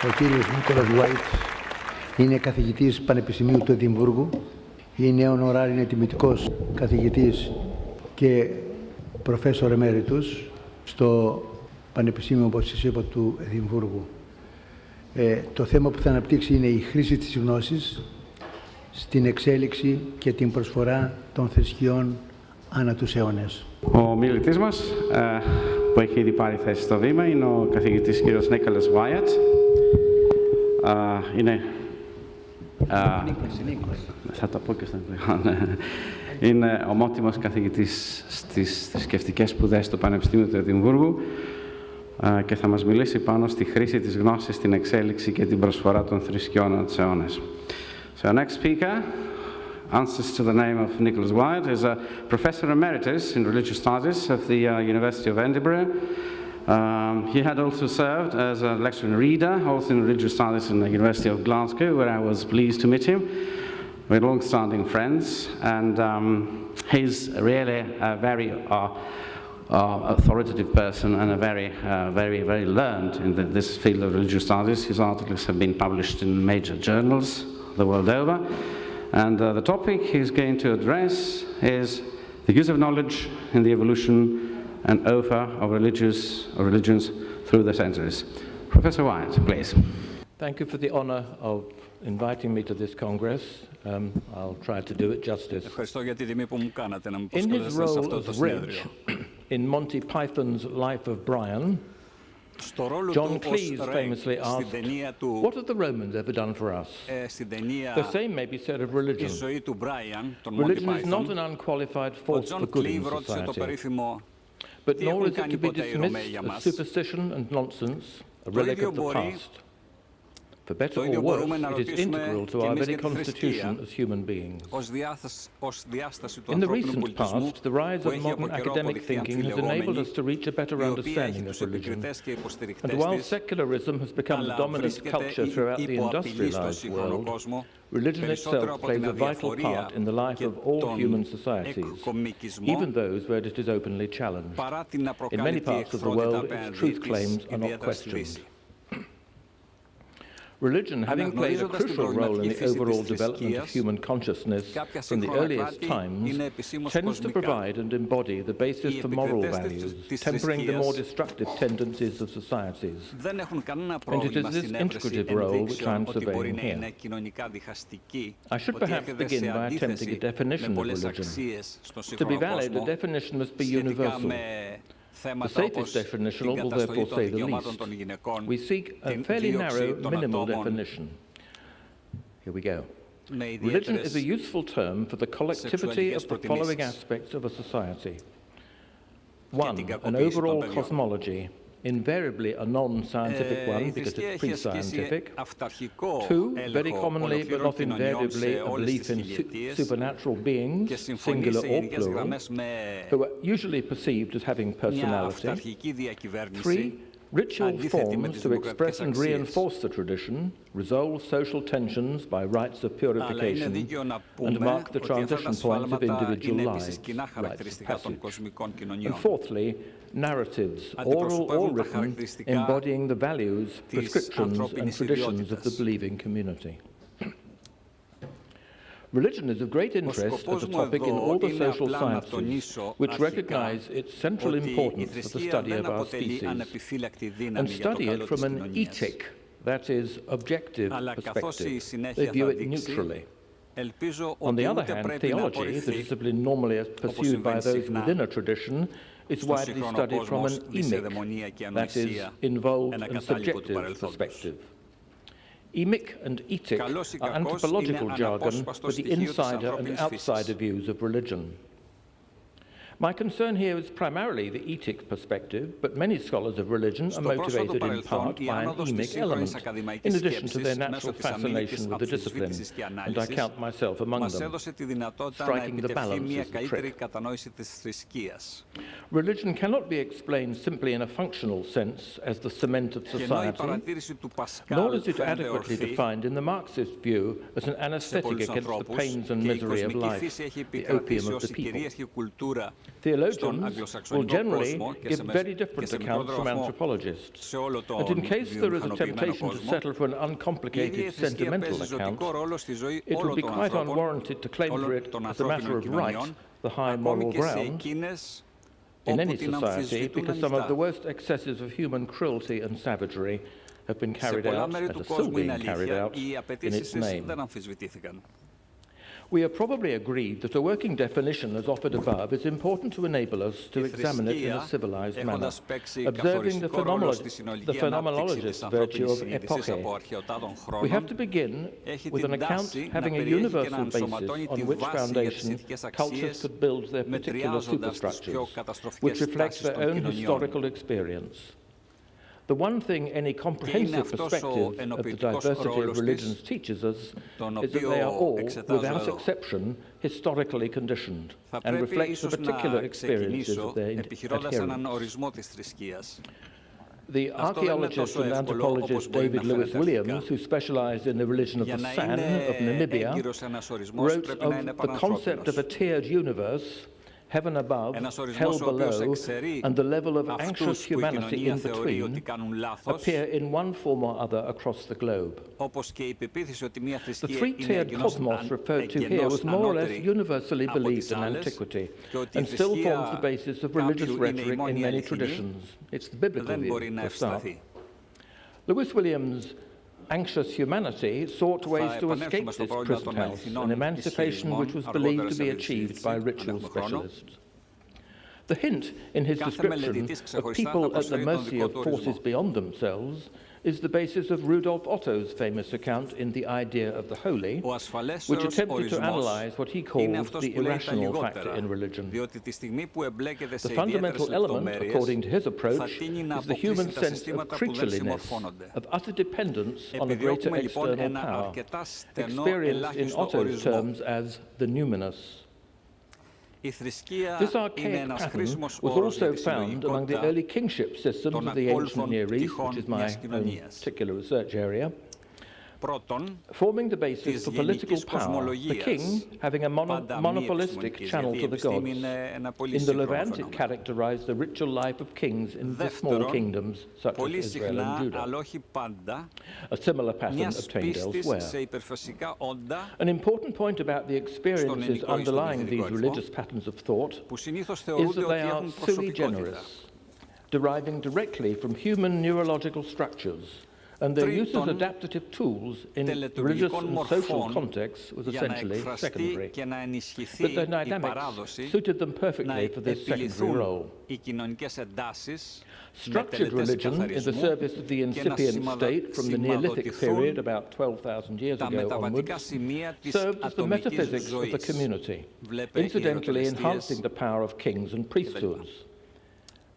Ο κύριος Νίκολας Wyatt είναι καθηγητής Πανεπιστημίου του Εδιμβούργου, είναι ονοράρι, είναι τιμητικός καθηγητής και προφέσορ εμέριτους στο Πανεπιστήμιο, όπως σας είπα, του Εδιμβούργου. Το θέμα που θα αναπτύξει είναι η χρήση της γνώσης στην εξέλιξη και την προσφορά των θρησκειών ανά τους αιώνες. Ο μιλητής μας, που έχει ήδη πάρει θέση στο βήμα, είναι ο καθηγητής κ. Νίκολας Wyatt. Θα το πω και στον αγγλικό. Είναι ομότιμος καθηγητής στις θρησκευτικές σπουδές του Πανεπιστήμιου του Εδιμβούργου και θα μας μιλήσει πάνω στη χρήση της γνώσης στην εξέλιξη και την προσφορά των θρησκειών ανά τους αιώνες. So, our next speaker answers to the name of Nicholas Wyatt, is a Professor Emeritus in Religious Studies of the University of Edinburgh. He had also served as a lecturer and reader, also in Religious Studies in the University of Glasgow, where I was pleased to meet him. We're long-standing friends, and he's really a very authoritative person and a very learned in this field of religious studies. His articles have been published in major journals the world over. And the topic he's going to address is the use of knowledge in the evolution and offer of religions through the centuries. Professor Wyatt, please. Thank you for the honor of inviting me to this Congress. I'll try to do it justice. In his role as Reg in Monty Python's Life of Brian, John Cleese famously asked, "What have the Romans ever done for us?" The same may be said of religion. Religion is not an unqualified force for good in society, but nor is it to be dismissed as superstition and nonsense, a relic of the past. For better or worse, it is integral to our very constitution as human beings. In the recent past, the rise of modern academic thinking has enabled us to reach a better understanding of religion. And while secularism has become the dominant culture throughout the industrialized world, religion itself plays a vital part in the life of all human societies, even those where it is openly challenged. In many parts of the world, its truth claims are not questioned. Religion, having played a crucial role in the overall development of human consciousness from the earliest times, tends to provide and embody the basis for moral values, tempering the more destructive tendencies of societies. And it is this integrative role which I am surveying here. I should perhaps begin by attempting a definition of religion. To be valid, a definition must be universal. The safest definition will therefore say the least. We seek a fairly narrow, minimal definition. Here we go. Religion is a useful term for the collectivity of the following aspects of a society. 1. An overall cosmology, invariably a non-scientific one because it's pre-scientific. 2. Very commonly, but not invariably, a belief in supernatural beings, singular or plural, who are usually perceived as having personality. 3. Ritual forms to express and reinforce the tradition, resolve social tensions by rites of purification, and mark the transition points of individual lives, rites of passage. And fourthly, narratives, oral or written, embodying the values, prescriptions, and traditions of the believing community. Religion is of great interest as a topic in all the social sciences, which recognize its central importance for the study of our species, and study it from an etic, that is, objective perspective. They view it neutrally. On the other hand, theology, the discipline normally pursued by those within a tradition, is widely studied from an emic, that is, involved and subjective perspective. Emic and etic are anthropological jargon for the insider and outsider views of religion. My concern here is primarily the etic perspective, but many scholars of religion are motivated in part by an emic element, in addition to their natural fascination with the discipline, and I count myself among them. Striking the balance is the trick. Religion cannot be explained simply in a functional sense as the cement of society, nor is it adequately defined in the Marxist view as an anesthetic against the pains and misery of life, the opium of the people. Theologians will generally give very different accounts from anthropologists, and in case there is a temptation to settle for an uncomplicated sentimental account, it would be quite unwarranted to claim for it as a matter of right the high moral ground in any society, because some of the worst excesses of human cruelty and savagery have been carried out and are still being carried out in its name. We are probably agreed that a working definition as offered above is important to enable us to examine it in a civilized manner, observing the phenomenologist virtue of epoche. We have to begin with an account having a universal basis on which foundation cultures could build their particular superstructures, which reflect their own historical experience. The one thing any comprehensive perspective of the diversity of religions teaches us is that they are all, without exception, historically conditioned and reflect the particular experiences of their adherents. The archaeologist and anthropologist David Lewis Williams, who specialized in the religion of the San of Namibia, wrote of the concept of a tiered universe, heaven above, hell below, and the level of anxious humanity in between appear in one form or other across the globe. The three-tiered cosmos referred to here was more or less universally believed in antiquity and still forms the basis of religious rhetoric in many traditions. It's the biblical view, for start. Lewis Williams' anxious humanity sought ways to escape this prison house, an emancipation which was believed to be achieved by ritual specialists. The hint in his description of people at the mercy of forces beyond themselves is the basis of Rudolf Otto's famous account in The Idea of the Holy, which attempted to analyze what he called the irrational factor in religion. The fundamental element, according to his approach, is the human sense of creatureliness, of utter dependence on a greater external power, experienced in Otto's terms as the numinous. This archaic pattern was also found among the early kingship systems of the ancient Near East, which is my own particular research area, forming the basis for political power, the king having a monopolistic channel to the gods. In the Levant, it characterized the ritual life of kings in the small kingdoms such as Israel and Judah. A similar pattern obtained elsewhere. An important point about the experiences underlying these religious patterns of thought is that they are sui generis, deriving directly from human neurological structures, and their use as adaptative tools in religious and social contexts was essentially secondary, but their dynamics suited them perfectly for this secondary role. Structured religion in the service of the incipient state from the Neolithic period, about 12,000 years ago onwards, served as the metaphysics of the community, incidentally enhancing the power of kings and priesthoods.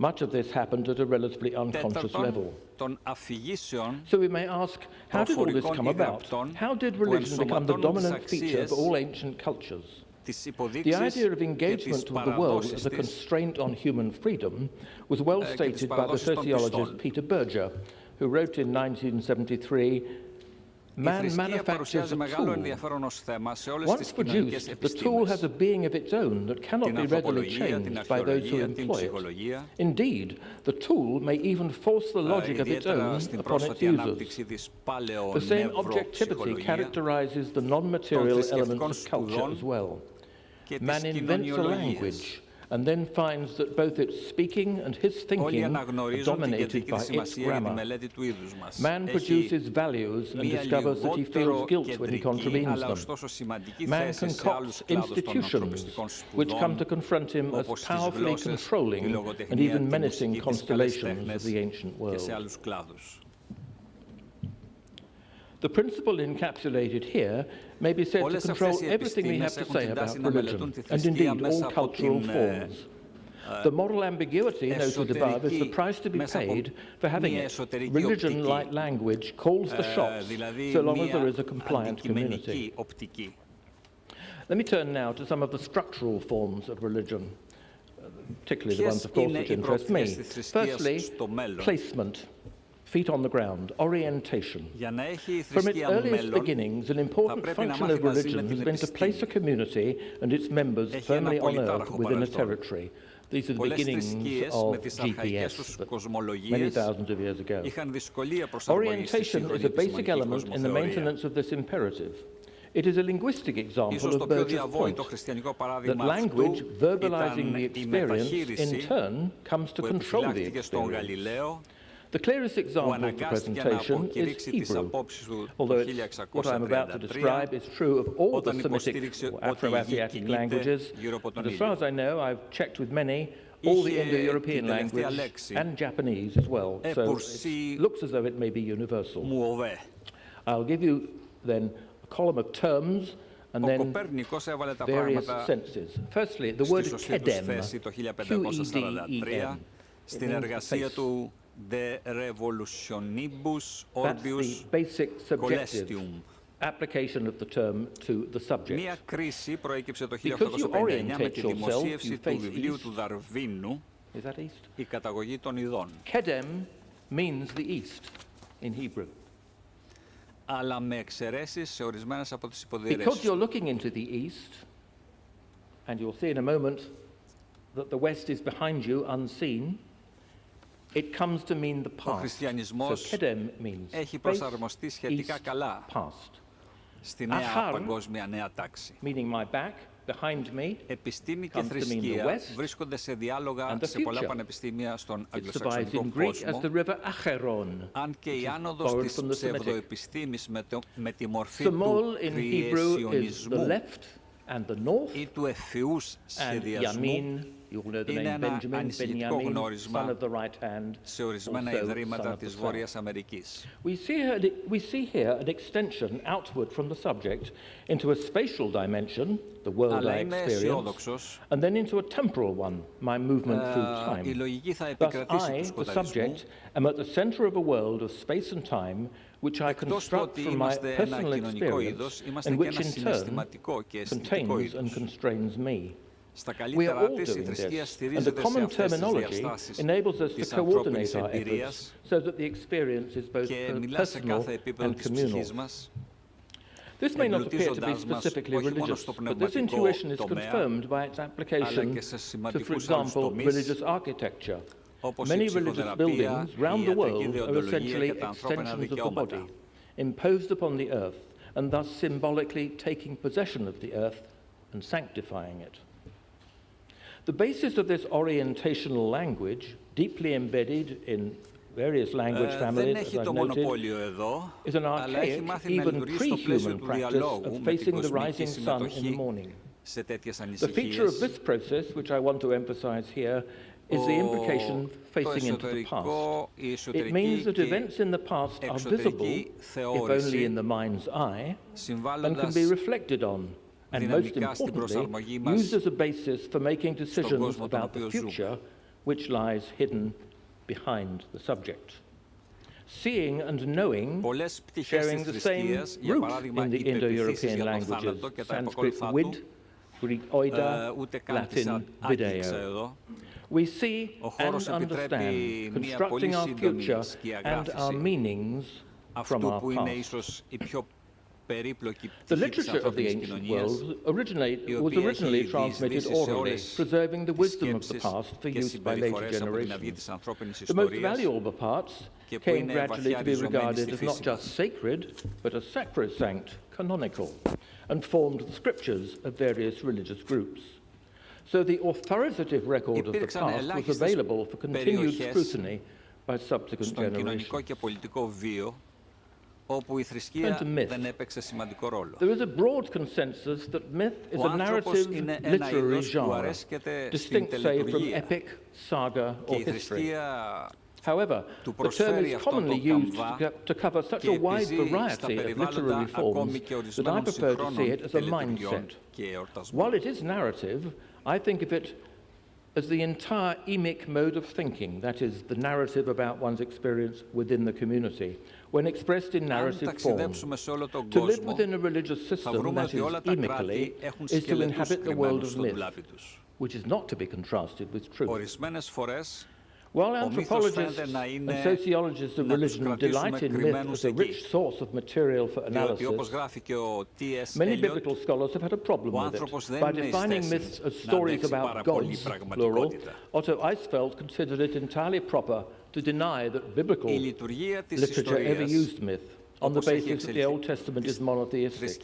Much of this happened at a relatively unconscious level. So we may ask, how did all this come about? How did religion become the dominant feature of all ancient cultures? The idea of engagement with the world as a constraint on human freedom was well stated by the sociologist Peter Berger, who wrote in 1973, "Man manufactures a tool. Once produced, the tool has a being of its own that cannot be readily changed by those who employ it. Indeed, the tool may even force the logic of its own upon its users. The same objectivity characterizes the non-material elements of culture as well. Man invents a language, and then finds that both its speaking and his thinking are dominated by its grammar. Man produces values and discovers that he feels guilt when he contravenes them. Man concocts institutions which come to confront him as powerfully controlling and even menacing constellations of the ancient world." The principle encapsulated here may be said to control everything we have to say about religion, and indeed all cultural forms. The moral ambiguity noted above is the price to be paid for having it. Religion, like language, calls the shots so long as there is a compliant community. Let me turn now to some of the structural forms of religion, particularly the ones, of course, that interest me. Firstly, placement. feet on the ground, orientation. From its earliest beginnings, an important function of religion has been to place a community and its members firmly on earth within a territory. These are the beginnings of GPS, but many thousands of years ago. Orientation is a basic element in the maintenance of this imperative. It is a linguistic example of Berger's point, that language, verbalizing the experience, in turn, comes to control the experience. The clearest example of the presentation is Hebrew, although what I'm about to describe is true of all the Semitic or Afro-Asiatic languages, and as far as I know, I've checked with many, all the Indo-European language and Japanese as well, so it looks as though it may be universal. I'll give you then a column of terms and then various senses. Firstly, the word kedem, Q-E-D-E-M. Στην εργασία του De Revolutionibus Orbius Colestium. Application of the term to the subject. Μία κρίση προέκυψε το 1859 με τη δημοσίευση του βιβλίου του Δαρβίνου, η καταγωγή των ειδών. Kedem means the east in Hebrew. Αλλά με εξαιρέσεις σε ορισμένες από τις υποδιαιρέσεις. Because you're looking into the east, and you'll see in a moment that the west is behind you unseen, it comes to mean the past. Ο χριστιανισμός έχει προσαρμοστεί σχετικά καλά στη νέα παγκόσμια νέα τάξη. Επιστήμη και θρησκεία βρίσκονται σε διάλογα σε πολλά πανεπιστήμια στον αγγλοσαξονικό κόσμο, αν και η άνοδος της ψευδοεπιστήμης με τη μορφή του κριεσιονισμού ή του ευφυούς σχεδιασμού είναι ένα ανησυχητικό γνώρισμα σε ορισμένα ιδρύματα της Βόρειας Αμερικής. We see here an extension outward from the subject into a spatial dimension, the world I experience, and then into a temporal one, my movement through time. Thus I, the subject, am at the center of a world of space and time which I construct from my personal experience and which in turn contains and constrains me. We are all doing this, and the common terminology enables us to coordinate our efforts so that the experience is both personal and communal. This may not appear to be specifically religious, but this intuition is confirmed by its application to, for example, religious architecture. Many religious buildings round the world are essentially extensions of the body, imposed upon the earth, and thus symbolically taking possession of the earth and sanctifying it. The basis of this orientational language, deeply embedded in various language families, as I've noted, is an archaic, even pre-human practice of facing the rising sun in the morning. The feature of this process, which I want to emphasize here, is the implication facing into the past. It means that events in the past are visible, if only in the mind's eye, and can be reflected on, and most importantly, used as a basis for making decisions about the future, which lies hidden behind the subject. Seeing and knowing, sharing the same root in the Indo-European languages, Sanskrit vid, Greek oida, Latin video. We see and understand, constructing our future and our meanings from our past. The literature of the ancient world was originally transmitted orally, preserving the wisdom of the past for use by later generations. The most valuable parts came gradually to be regarded as not just sacred, but as sacrosanct, canonical, and formed the scriptures of various religious groups. So the authoritative record of the past was available for continued scrutiny by subsequent generations. όπου η θρησκεία δεν έπαιξε σημαντικό ρόλο. There is a broad consensus that myth is a narrative literary genre, distinct, say, from epic, saga, or history. However, the term is commonly used to cover such a wide variety of literary forms that I prefer to see it as a mindset. While it is narrative, I think of it as the entire emic mode of thinking, that is, the narrative about one's experience within the community, when expressed in narrative form. To live within a religious system that is emically is to inhabit the world of myth, which is not to be contrasted with truth. While anthropologists and sociologists of religion delight in myth as a rich source of material for analysis, many biblical scholars have had a problem with it. By defining myths as stories about gods, plural, Otto Eisfeld considered it entirely proper to deny that biblical literature ever used myth, on the basis that the Old Testament is monotheistic.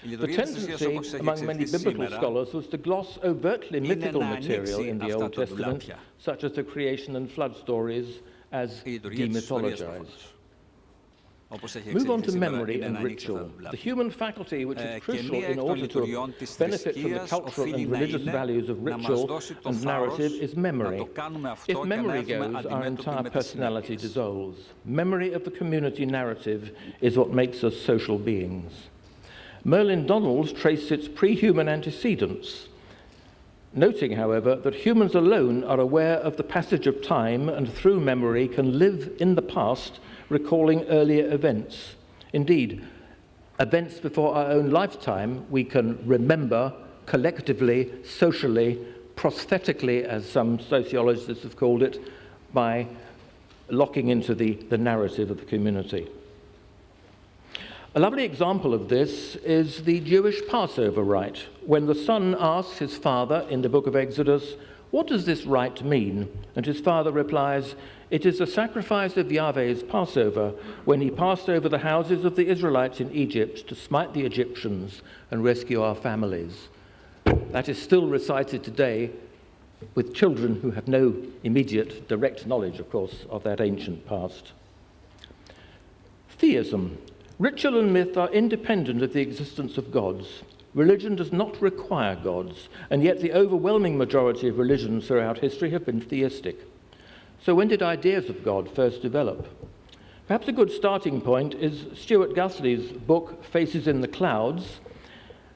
The tendency among many biblical scholars was to gloss overtly mythical material in the Old Testament, such as the creation and flood stories, as demythologized. Move on to memory and ritual. The human faculty, which is crucial in order to benefit from the cultural and religious values of ritual and narrative, is memory. If memory goes, our entire personality dissolves. Memory of the community narrative is what makes us social beings. Merlin Donald traced its pre-human antecedents, noting, however, that humans alone are aware of the passage of time and through memory can live in the past, recalling earlier events. Indeed, events before our own lifetime we can remember collectively, socially, prosthetically, as some sociologists have called it, by locking into the narrative of the community. A lovely example of this is the Jewish Passover rite, when the son asks his father in the book of Exodus, "What does this rite mean?" And his father replies, "It is the sacrifice of Yahweh's Passover, when he passed over the houses of the Israelites in Egypt to smite the Egyptians and rescue our families." That is still recited today with children who have no immediate direct knowledge, of course, of that ancient past. Theism. Ritual and myth are independent of the existence of gods. Religion does not require gods, and yet the overwhelming majority of religions throughout history have been theistic. So when did ideas of God first develop? Perhaps a good starting point is Stuart Guthnie's book, Faces in the Clouds.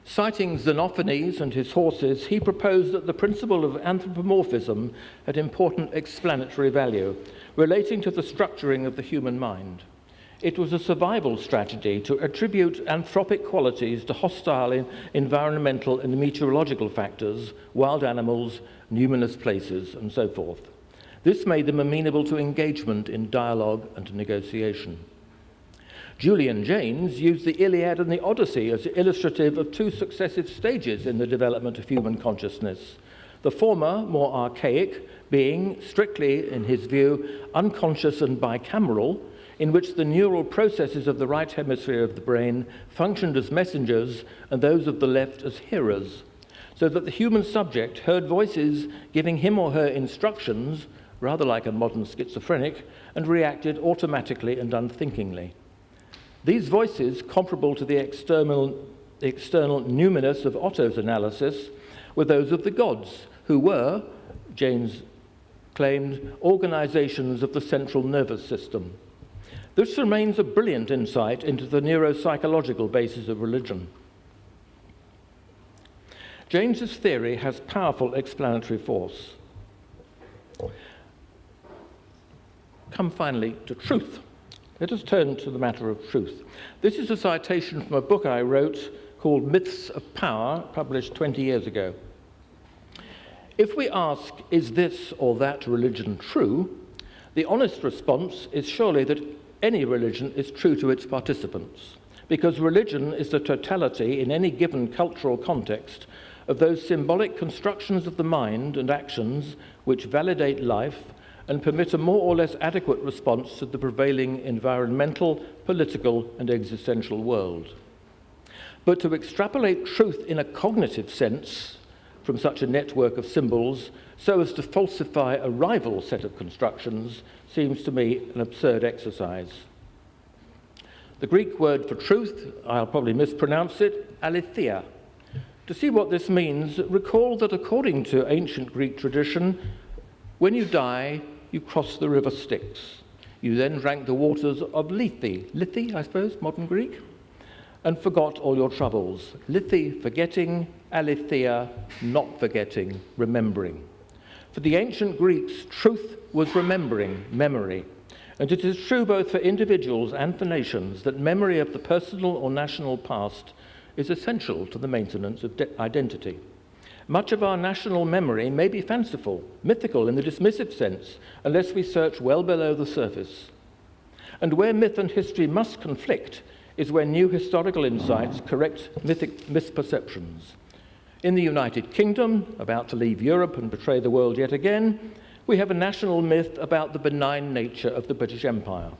Citing Xenophanes and his horses, he proposed that the principle of anthropomorphism had important explanatory value, relating to the structuring of the human mind. It was a survival strategy to attribute anthropic qualities to hostile environmental and meteorological factors, wild animals, numerous places, and so forth. This made them amenable to engagement in dialogue and negotiation. Julian Jaynes used the Iliad and the Odyssey as illustrative of two successive stages in the development of human consciousness. The former, more archaic, being, strictly in his view, unconscious and bicameral, in which the neural processes of the right hemisphere of the brain functioned as messengers and those of the left as hearers, so that the human subject heard voices giving him or her instructions, rather like a modern schizophrenic, and reacted automatically and unthinkingly. These voices, comparable to the external numinous of Otto's analysis, were those of the gods, who were, Jaynes claimed, organizations of the central nervous system. This remains a brilliant insight into the neuropsychological basis of religion. Jaynes's theory has powerful explanatory force. Come finally to truth. Let us turn to the matter of truth. This is a citation from a book I wrote called Myths of Power, published 20 years ago. If we ask, is this or that religion true, the honest response is surely that any religion is true to its participants, because religion is the totality in any given cultural context of those symbolic constructions of the mind and actions which validate life and permit a more or less adequate response to the prevailing environmental, political, and existential world. But to extrapolate truth in a cognitive sense from such a network of symbols so as to falsify a rival set of constructions seems to me an absurd exercise. The Greek word for truth, I'll probably mispronounce it, aletheia. To see what this means, recall that according to ancient Greek tradition, when you die, you cross the river Styx. You then drank the waters of Lethe, I suppose, modern Greek, and forgot all your troubles. Lethe, forgetting, aletheia, not forgetting, remembering. For the ancient Greeks, truth was remembering, memory. And it is true both for individuals and for nations that memory of the personal or national past is essential to the maintenance of identity. Much of our national memory may be fanciful, mythical in the dismissive sense, unless we search well below the surface. And where myth and history must conflict is where new historical insights correct mythic misperceptions. In the United Kingdom, about to leave Europe and betray the world yet again, we have a national myth about the benign nature of the British Empire.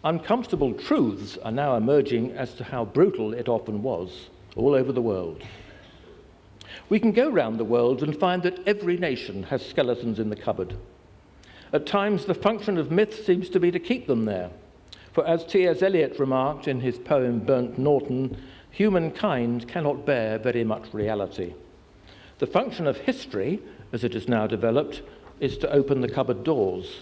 Uncomfortable truths are now emerging as to how brutal it often was, all over the world. We can go round the world and find that every nation has skeletons in the cupboard. At times, the function of myth seems to be to keep them there. For as T.S. Eliot remarked in his poem Burnt Norton, humankind cannot bear very much reality. The function of history, as it is now developed, is to open the cupboard doors.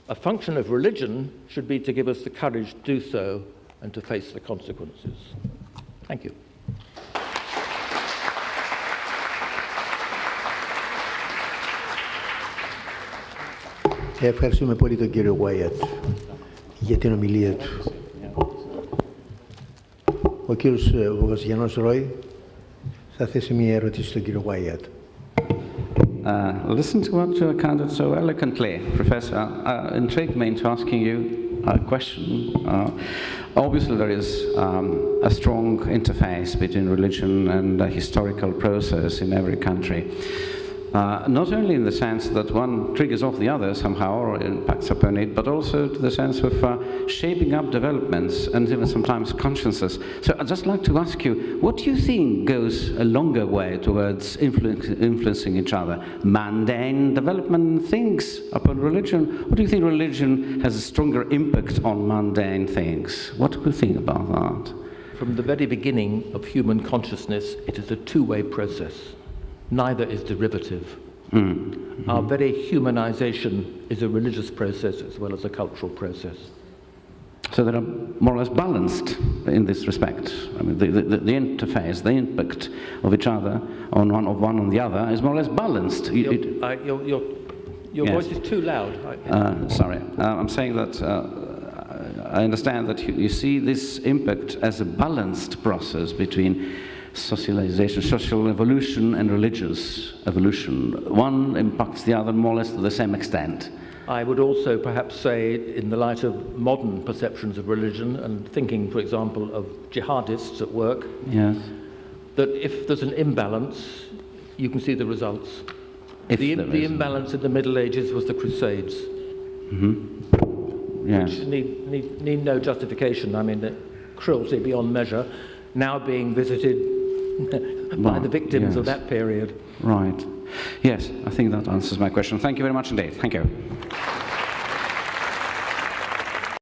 A function of religion should be to give us the courage to do so and to face the consequences. Thank you. Ευχαριστούμε πολύ τον κύριο Wyatt για την ομιλία του. Ο κύριος Βογασγιανός Ρόι θα θέσει μια ερώτηση στον κύριο Wyatt. Listen to what you accounted so eloquently, Professor. Intrigued me into asking you a question. Obviously, there is a strong interface between religion and a historical process in every country. Not only in the sense that one triggers off the other somehow or impacts upon it, but also to the sense of shaping up developments and even sometimes consciences. So I'd just like to ask you, what do you think goes a longer way towards influencing each other? Mundane development things upon religion? Or do you think religion has a stronger impact on mundane things? What do you think about that? From the very beginning of human consciousness, it is a two-way process. Neither is derivative. Our very humanization is a religious process as well as a cultural process. So they are more or less balanced in this respect. I mean, the interface, the impact of each other on one on the other is more or less balanced. Your Yes. voice is too loud. Sorry, I'm saying that I understand that you see this impact as a balanced process between socialization, social evolution, and religious evolution. One impacts the other more or less to the same extent. I would also perhaps say, in the light of modern perceptions of religion and thinking, for example, of jihadists at work, Yes. that if there's an imbalance, you can see the results. The imbalance in the Middle Ages was the Crusades, Yes. which need no justification. I mean, the cruelty beyond measure, now being visited by the victims of that period. Right. Yes, I think that answers my question. Thank you very much indeed. Thank you.